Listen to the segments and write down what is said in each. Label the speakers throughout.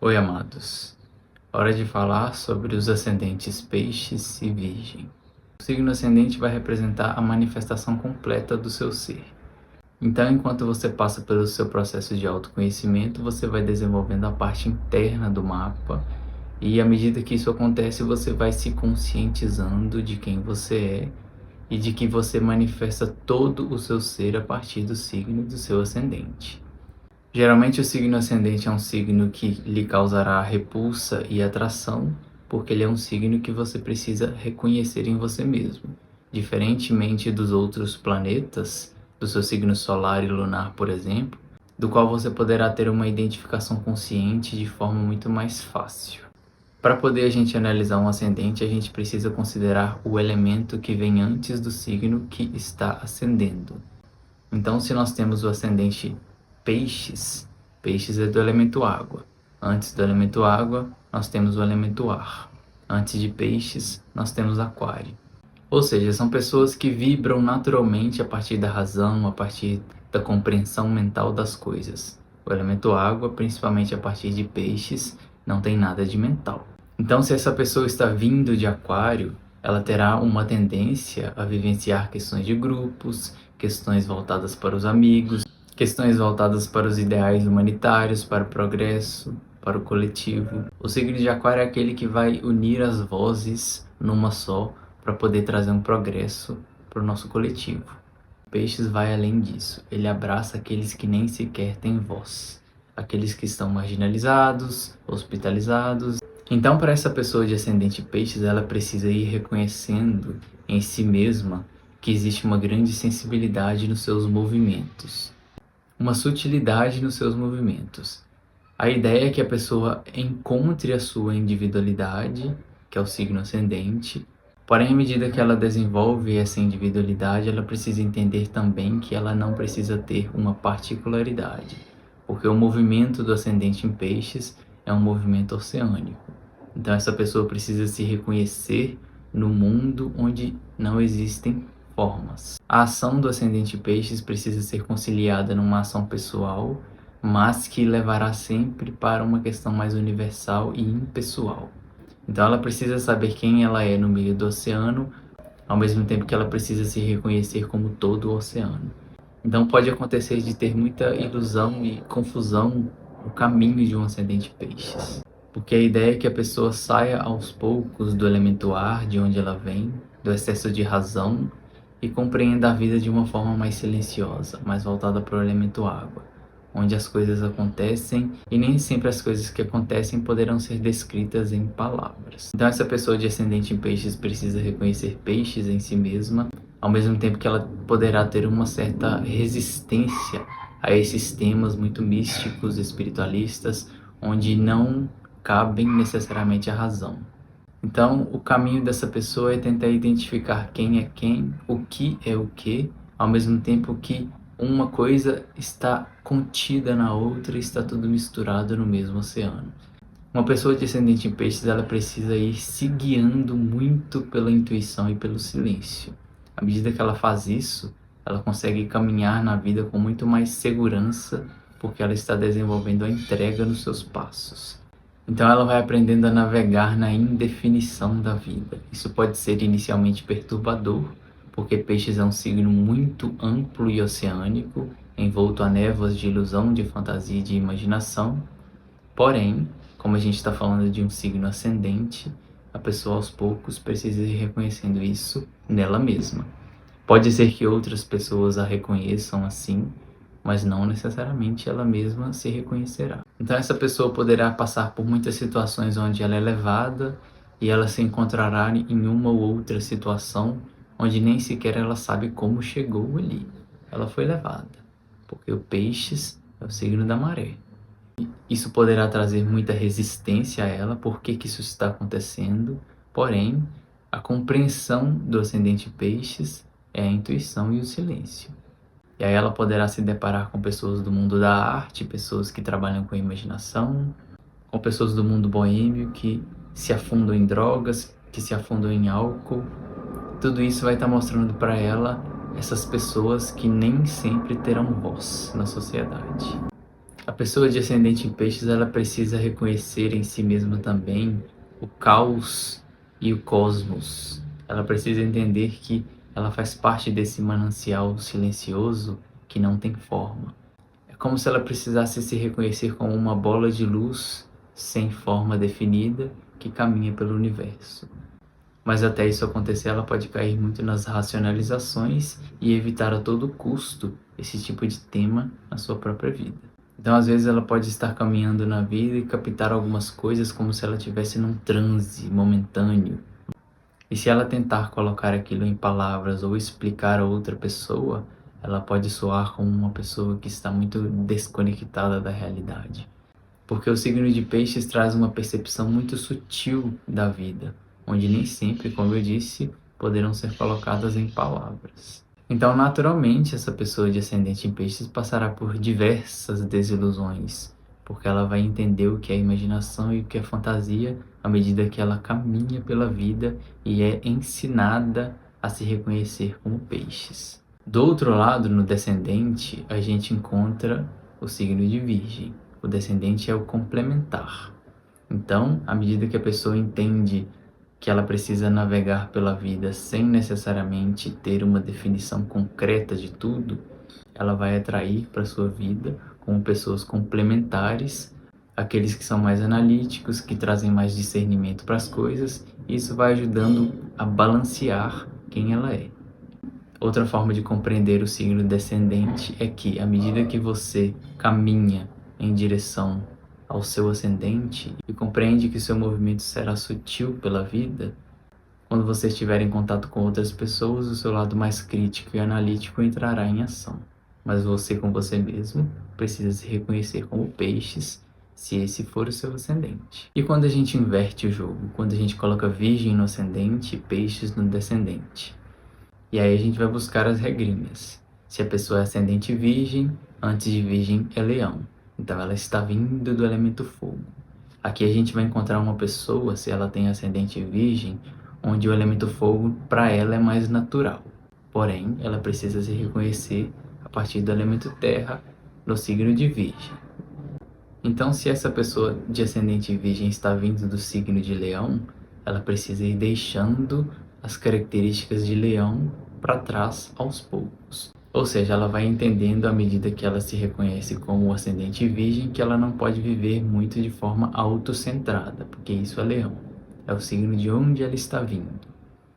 Speaker 1: Oi, amados. Hora de falar sobre os ascendentes Peixes e Virgem. O signo ascendente vai representar a manifestação completa do seu ser. Então, enquanto você passa pelo seu processo de autoconhecimento, você vai desenvolvendo a parte interna do mapa e, à medida que isso acontece, você vai se conscientizando de quem você é e de que você manifesta todo o seu ser a partir do signo do seu ascendente. Geralmente o signo ascendente é um signo que lhe causará repulsa e atração, porque ele é um signo que você precisa reconhecer em você mesmo. Diferentemente dos outros planetas, do seu signo solar e lunar, por exemplo, do qual você poderá ter uma identificação consciente de forma muito mais fácil. Para poder a gente analisar um ascendente, a gente precisa considerar o elemento que vem antes do signo que está ascendendo. Então, se nós temos o ascendente Peixes, Peixes é do elemento água. Antes do elemento água, nós temos o elemento ar. Antes de Peixes, nós temos Aquário. Ou seja, são pessoas que vibram naturalmente a partir da razão, a partir da compreensão mental das coisas. O elemento água, principalmente a partir de Peixes, não tem nada de mental. Então, se essa pessoa está vindo de Aquário, ela terá uma tendência a vivenciar questões de grupos, questões voltadas para os amigos, questões voltadas para os ideais humanitários, para o progresso, para o coletivo. O signo de Aquário é aquele que vai unir as vozes numa só para poder trazer um progresso para o nosso coletivo. Peixes vai além disso. Ele abraça aqueles que nem sequer têm voz, aqueles que estão marginalizados, hospitalizados. Então, para essa pessoa de ascendente Peixes, ela precisa ir reconhecendo em si mesma que existe uma grande sensibilidade nos seus movimentos, uma sutilidade nos seus movimentos. A ideia é que a pessoa encontre a sua individualidade, que é o signo ascendente, porém, à medida que ela desenvolve essa individualidade, ela precisa entender também que ela não precisa ter uma particularidade, porque o movimento do ascendente em Peixes é um movimento oceânico. Então, essa pessoa precisa se reconhecer no mundo onde não existem formas. A ação do ascendente Peixes precisa ser conciliada numa ação pessoal, mas que levará sempre para uma questão mais universal e impessoal. Então ela precisa saber quem ela é no meio do oceano, ao mesmo tempo que ela precisa se reconhecer como todo o oceano. Então pode acontecer de ter muita ilusão e confusão no caminho de um ascendente Peixes, porque a ideia é que a pessoa saia aos poucos do elemento ar, de onde ela vem, do excesso de razão, e compreenda a vida de uma forma mais silenciosa, mais voltada para o elemento água, onde as coisas acontecem e nem sempre as coisas que acontecem poderão ser descritas em palavras. Então essa pessoa de ascendente em Peixes precisa reconhecer Peixes em si mesma, ao mesmo tempo que ela poderá ter uma certa resistência a esses temas muito místicos, espiritualistas, onde não cabem necessariamente a razão. Então, o caminho dessa pessoa é tentar identificar quem é quem, o que é o que, ao mesmo tempo que uma coisa está contida na outra e está tudo misturado no mesmo oceano. Uma pessoa de ascendente em Peixes, ela precisa ir se guiando muito pela intuição e pelo silêncio. À medida que ela faz isso, ela consegue caminhar na vida com muito mais segurança, porque ela está desenvolvendo a entrega nos seus passos. Então ela vai aprendendo a navegar na indefinição da vida. Isso pode ser inicialmente perturbador, porque Peixes é um signo muito amplo e oceânico, envolto a névoas de ilusão, de fantasia e de imaginação. Porém, como a gente está falando de um signo ascendente, a pessoa aos poucos precisa ir reconhecendo isso nela mesma. Pode ser que outras pessoas a reconheçam assim, mas não necessariamente ela mesma se reconhecerá. Então essa pessoa poderá passar por muitas situações onde ela é levada e ela se encontrará em uma ou outra situação onde nem sequer ela sabe como chegou ali. Ela foi levada, porque o Peixes é o signo da maré. Isso poderá trazer muita resistência a ela, por que isso está acontecendo, porém, a compreensão do ascendente Peixes é a intuição e o silêncio. E aí ela poderá se deparar com pessoas do mundo da arte, pessoas que trabalham com a imaginação, com pessoas do mundo boêmio que se afundam em drogas, que se afundam em álcool. Tudo isso vai estar mostrando para ela essas pessoas que nem sempre terão voz na sociedade. A pessoa de ascendente em peixes, ela precisa reconhecer em si mesma também o caos e o cosmos. Ela precisa entender que ela faz parte desse manancial silencioso que não tem forma. É como se ela precisasse se reconhecer como uma bola de luz sem forma definida que caminha pelo universo. Mas até isso acontecer, ela pode cair muito nas racionalizações e evitar a todo custo esse tipo de tema na sua própria vida. Então, às vezes, ela pode estar caminhando na vida e captar algumas coisas como se ela estivesse num transe momentâneo. E se ela tentar colocar aquilo em palavras ou explicar a outra pessoa, ela pode soar como uma pessoa que está muito desconectada da realidade. Porque o signo de peixes traz uma percepção muito sutil da vida, onde nem sempre, como eu disse, poderão ser colocadas em palavras. Então, naturalmente, essa pessoa de ascendente em peixes passará por diversas desilusões, porque ela vai entender o que é imaginação e o que é fantasia à medida que ela caminha pela vida e é ensinada a se reconhecer como peixes. Do outro lado, no descendente, a gente encontra o signo de Virgem. O descendente é o complementar. Então, à medida que a pessoa entende que ela precisa navegar pela vida sem necessariamente ter uma definição concreta de tudo, ela vai atrair para sua vida como pessoas complementares, aqueles que são mais analíticos, que trazem mais discernimento para as coisas, e isso vai ajudando a balancear quem ela é. Outra forma de compreender o signo descendente é que, à medida que você caminha em direção ao seu ascendente e compreende que seu movimento será sutil pela vida, quando você estiver em contato com outras pessoas, o seu lado mais crítico e analítico entrará em ação. Mas você, com você mesmo, precisa se reconhecer como peixes, se esse for o seu ascendente. E quando a gente inverte o jogo? Quando a gente coloca Virgem no ascendente e peixes no descendente. E aí a gente vai buscar as regrinhas. Se a pessoa é ascendente Virgem, antes de Virgem é Leão. Então ela está vindo do elemento fogo. Aqui a gente vai encontrar uma pessoa, se ela tem ascendente Virgem, onde o elemento fogo para ela é mais natural. Porém, ela precisa se reconhecer a partir do elemento terra no signo de Virgem. Então, se essa pessoa de ascendente Virgem está vindo do signo de Leão, ela precisa ir deixando as características de Leão para trás aos poucos. Ou seja, ela vai entendendo à medida que ela se reconhece como ascendente Virgem que ela não pode viver muito de forma autocentrada, porque isso é Leão, é o signo de onde ela está vindo.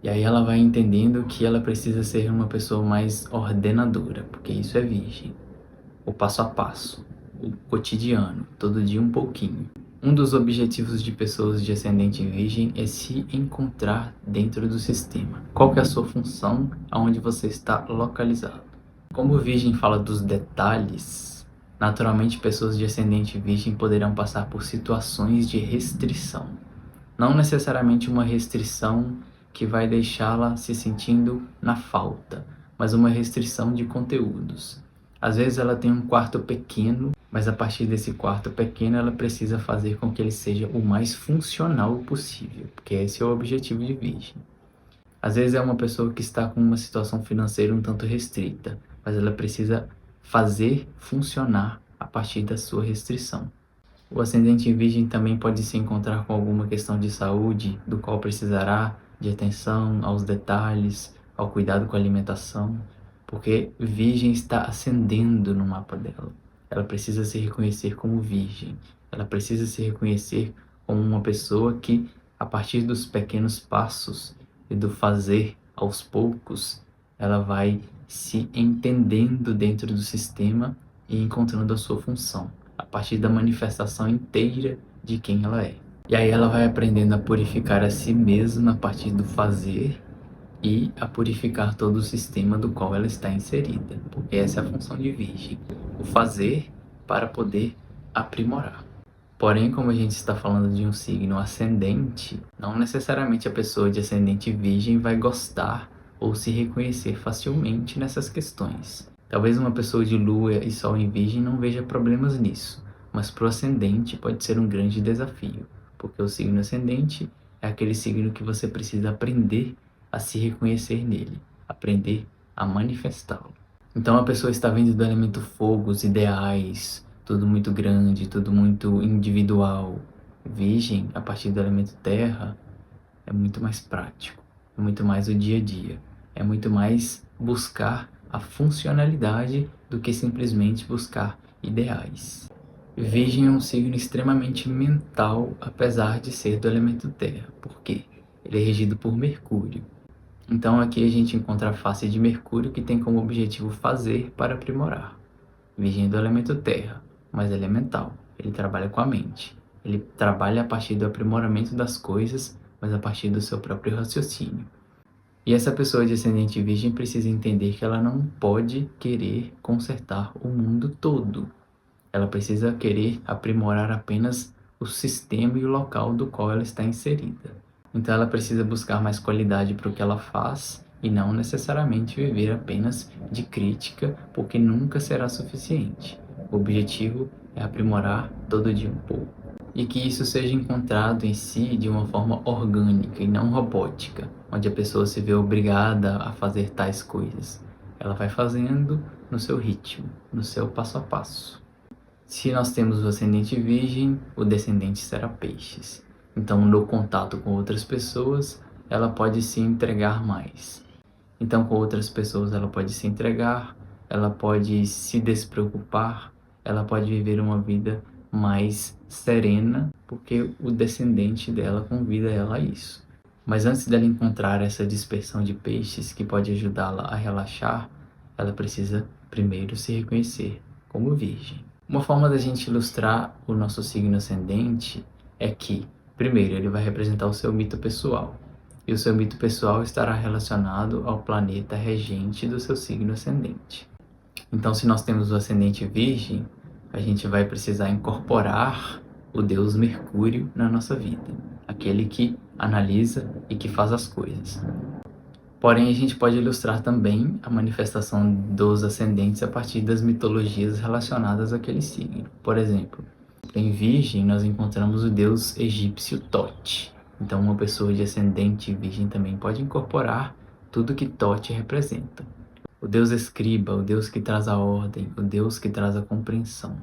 Speaker 1: E aí ela vai entendendo que ela precisa ser uma pessoa mais ordenadora, porque isso é Virgem, o passo a passo, o cotidiano, todo dia um pouquinho. Um dos objetivos de pessoas de ascendente em Virgem é se encontrar dentro do sistema. Qual que é a sua função, aonde você está localizado? Como o Virgem fala dos detalhes, naturalmente pessoas de ascendente Virgem poderão passar por situações de restrição. Não necessariamente uma restrição que vai deixá-la se sentindo na falta, mas uma restrição de conteúdos. Às vezes ela tem um quarto pequeno, mas a partir desse quarto pequeno ela precisa fazer com que ele seja o mais funcional possível, porque esse é o objetivo de Virgem. Às vezes é uma pessoa que está com uma situação financeira um tanto restrita, mas ela precisa fazer funcionar a partir da sua restrição. O ascendente em Virgem também pode se encontrar com alguma questão de saúde, do qual precisará de atenção aos detalhes, ao cuidado com a alimentação, porque Virgem está ascendendo no mapa dela. Ela precisa se reconhecer como Virgem, ela precisa se reconhecer como uma pessoa que, a partir dos pequenos passos e do fazer aos poucos, ela vai se entendendo dentro do sistema e encontrando a sua função, a partir da manifestação inteira de quem ela é. E aí ela vai aprendendo a purificar a si mesma a partir do fazer e a purificar todo o sistema do qual ela está inserida, porque essa é a função de Virgem, o fazer para poder aprimorar. Porém, como a gente está falando de um signo ascendente, não necessariamente a pessoa de ascendente Virgem vai gostar ou se reconhecer facilmente nessas questões. Talvez uma pessoa de Lua e Sol em Virgem não veja problemas nisso, mas para o ascendente pode ser um grande desafio, porque o signo ascendente é aquele signo que você precisa aprender a se reconhecer nele, aprender a manifestá-lo. Então a pessoa está vindo do elemento fogo, os ideais, tudo muito grande, tudo muito individual. Virgem, a partir do elemento terra, é muito mais prático, é muito mais o dia a dia, é muito mais buscar a funcionalidade do que simplesmente buscar ideais. Virgem é um signo extremamente mental, apesar de ser do elemento terra. Por quê? Ele é regido por Mercúrio. Então aqui a gente encontra a face de Mercúrio, que tem como objetivo fazer para aprimorar. Virgem é do elemento terra, mas ele é mental, ele trabalha com a mente. Ele trabalha a partir do aprimoramento das coisas, mas a partir do seu próprio raciocínio. E essa pessoa de ascendente virgem precisa entender que ela não pode querer consertar o mundo todo. Ela precisa querer aprimorar apenas o sistema e o local do qual ela está inserida. Então ela precisa buscar mais qualidade para o que ela faz e não necessariamente viver apenas de crítica, porque nunca será suficiente. O objetivo é aprimorar todo dia um pouco. E que isso seja encontrado em si de uma forma orgânica e não robótica, onde a pessoa se vê obrigada a fazer tais coisas. Ela vai fazendo no seu ritmo, no seu passo a passo. Se nós temos o ascendente virgem, o descendente será peixes. Então, no contato com outras pessoas, ela pode se entregar mais. Então, com outras pessoas, ela pode se entregar, ela pode se despreocupar, ela pode viver uma vida mais serena, porque o descendente dela convida ela a isso. Mas antes dela encontrar essa dispersão de peixes que pode ajudá-la a relaxar, ela precisa primeiro se reconhecer como virgem. Uma forma da gente ilustrar o nosso signo ascendente é que, primeiro, ele vai representar o seu mito pessoal. E o seu mito pessoal estará relacionado ao planeta regente do seu signo ascendente. Então, se nós temos o ascendente virgem, a gente vai precisar incorporar o deus Mercúrio na nossa vida. Aquele que analisa e que faz as coisas. Porém, a gente pode ilustrar também a manifestação dos ascendentes a partir das mitologias relacionadas àquele signo. Por exemplo, em Virgem nós encontramos o deus egípcio Tote. Então, uma pessoa de ascendente Virgem também pode incorporar tudo que Tote representa. O deus escriba, o deus que traz a ordem, o deus que traz a compreensão.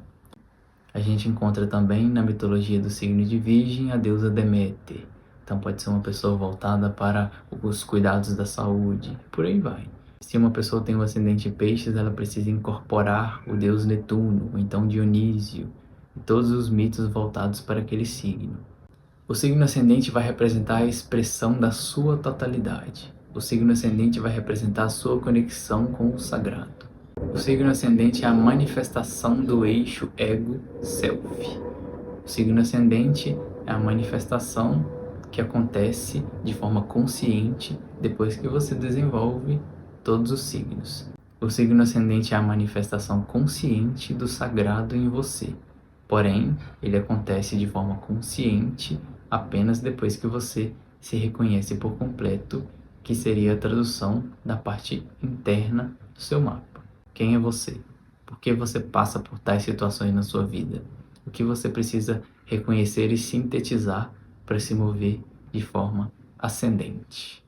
Speaker 1: A gente encontra também na mitologia do signo de Virgem a deusa Deméter. Então pode ser uma pessoa voltada para os cuidados da saúde, por aí vai. Se uma pessoa tem um ascendente em peixes, ela precisa incorporar o deus Netuno, ou então Dionísio, e todos os mitos voltados para aquele signo. O signo ascendente vai representar a expressão da sua totalidade. O signo ascendente vai representar a sua conexão com o sagrado. O signo ascendente é a manifestação do eixo ego-self. O signo ascendente é a manifestação que acontece de forma consciente depois que você desenvolve todos os signos. O signo ascendente é a manifestação consciente do sagrado em você. Porém, ele acontece de forma consciente apenas depois que você se reconhece por completo, que seria a tradução da parte interna do seu mapa. Quem é você? Por que você passa por tais situações na sua vida? O que você precisa reconhecer e sintetizar para se mover de forma ascendente?